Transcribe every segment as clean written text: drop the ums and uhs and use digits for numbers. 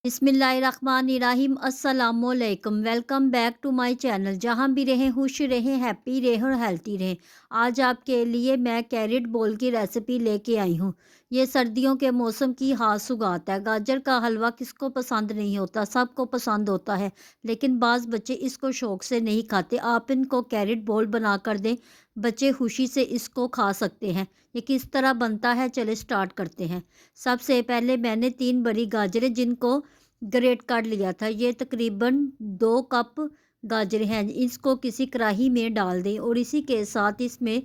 बिस्मिल्लाहिर्रहमानिर्रहीम अस्सलामुअलैकुम। Welcome back to my channel. जहाँ भी रहें खुश रहें, हैप्पी रहें और हेल्थी रहें। आज आपके लिए मैं कैरेट बोल की रेसिपी लेके आई हूँ। ये सर्दियों के मौसम की खास सौगात है। गाजर का हलवा किसको पसंद नहीं होता, सबको पसंद होता है, लेकिन बाज़ बच्चे इसको शौक़ से नहीं खाते। आप इनको कैरेट बोल बना कर दें, बच्चे खुशी से इसको खा सकते हैं। ये किस तरह बनता है, चले स्टार्ट करते हैं। सबसे पहले मैंने 3 बड़ी गाजरें जिनको ग्रेट कर लिया था, ये तकरीबन 2 कप गाजरें हैं। इसको किसी कढ़ाई में डाल दें और इसी के साथ इसमें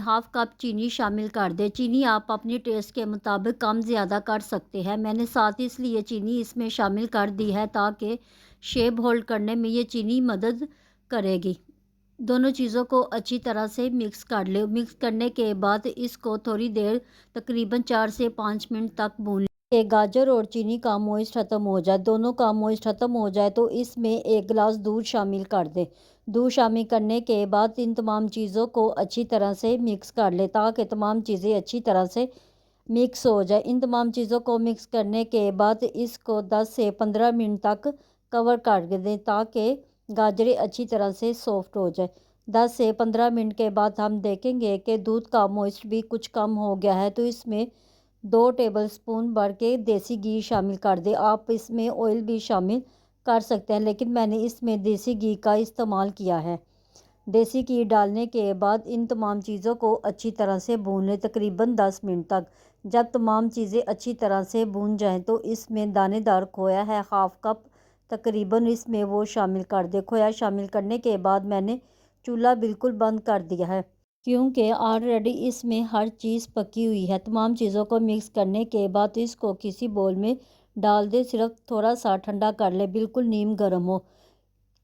हाफ़ कप चीनी शामिल कर दें। चीनी आप अपनी टेस्ट के मुताबिक कम ज़्यादा कर सकते हैं। मैंने साथ इसलिए चीनी इसमें शामिल कर दी है ताकि शेप होल्ड करने में ये चीनी मदद करेगी। दोनों चीज़ों को अच्छी तरह से मिक्स कर लें। मिक्स करने के बाद इसको थोड़ी देर तकरीबन 4 से 5 मिनट तक भून लें कि गाजर और चीनी का मॉइस्ट ख़त्म हो जाए। दोनों का मॉइस्ट ख़त्म हो जाए तो इसमें 1 गिलास दूध शामिल कर दें। दूध शामिल करने के बाद इन तमाम चीज़ों को अच्छी तरह से मिक्स कर लें ताकि तमाम चीज़ें अच्छी तरह से मिक्स हो जाए। इन तमाम चीज़ों को मिक्स करने के बाद इसको 10 से 15 मिनट तक कवर कर दें ताकि गाजरें अच्छी तरह से सॉफ्ट हो जाए। 10 से 15 मिनट के बाद हम देखेंगे कि दूध का मॉइस्ट भी कुछ कम हो गया है, तो इसमें 2 टेबलस्पून भर के देसी घी शामिल कर दें। आप इसमें ऑयल भी शामिल कर सकते हैं, लेकिन मैंने इसमें देसी घी का इस्तेमाल किया है। देसी घी डालने के बाद इन तमाम चीज़ों को अच्छी तरह से भून लें तकरीबन 10 मिनट तक। जब तमाम चीज़ें अच्छी तरह से भून जाएं तो इसमें दानेदार खोया है हाफ़ कप तकरीबन, इसमें वो शामिल कर दें। खोया शामिल करने के बाद मैंने चूल्हा बिल्कुल बंद कर दिया है क्योंकि ऑलरेडी इसमें हर चीज़ पकी हुई है। तमाम चीज़ों को मिक्स करने के बाद इसको किसी बोल में डाल दें। सिर्फ थोड़ा सा ठंडा कर लें, बिल्कुल नीम गर्म हो,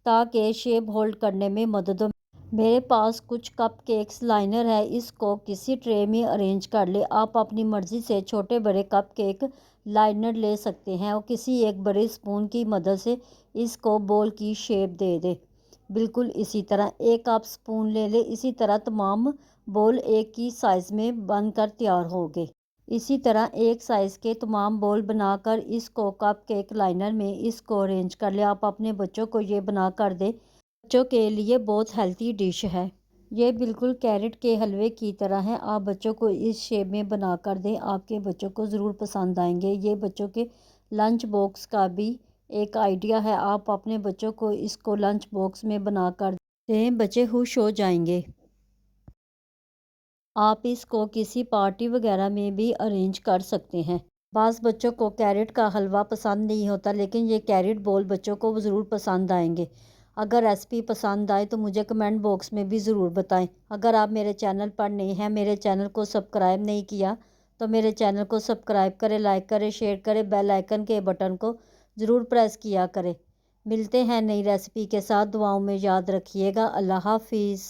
ताकि शेप होल्ड करने में मदद हो। मेरे पास कुछ कप केक्स लाइनर है, इसको किसी ट्रे में अरेंज कर ले। आप अपनी मर्ज़ी से छोटे बड़े कप केक लाइनर ले सकते हैं और किसी एक बड़े स्पून की मदद से इसको बॉल की शेप दे दें। बिल्कुल इसी तरह एक आप स्पून ले लें। इसी तरह तमाम बॉल एक ही साइज़ में बनकर तैयार हो गए। इसी तरह एक साइज़ के तमाम बॉल बनाकर इसको कप केक लाइनर में इसको अरेंज कर लें। आप अपने बच्चों को ये बना कर दें, बच्चों के लिए बहुत हेल्थी डिश है। ये बिल्कुल कैरेट के हलवे की तरह है। आप बच्चों को इस शेप में बना कर दें, आपके बच्चों को ज़रूर पसंद आएंगे। ये बच्चों के लंच बॉक्स का भी एक आइडिया है। आप अपने बच्चों को इसको लंच बॉक्स में बना कर दें, बच्चे खुश हो जाएंगे। आप इसको किसी पार्टी वगैरह में भी अरेंज कर सकते हैं। बाज़ बच्चों को कैरेट का हलवा पसंद नहीं होता, लेकिन ये कैरेट बॉल बच्चों को ज़रूर पसंद आएंगे। अगर रेसिपी पसंद आए तो मुझे कमेंट बॉक्स में भी ज़रूर बताएं। अगर आप मेरे चैनल पर नए हैं, मेरे चैनल को सब्सक्राइब नहीं किया, तो मेरे चैनल को सब्सक्राइब करें, लाइक करें, शेयर करें, बेल आइकन के बटन को ज़रूर प्रेस किया करें। मिलते हैं नई रेसिपी के साथ। दुआओं में याद रखिएगा। अल्लाह हाफिज़।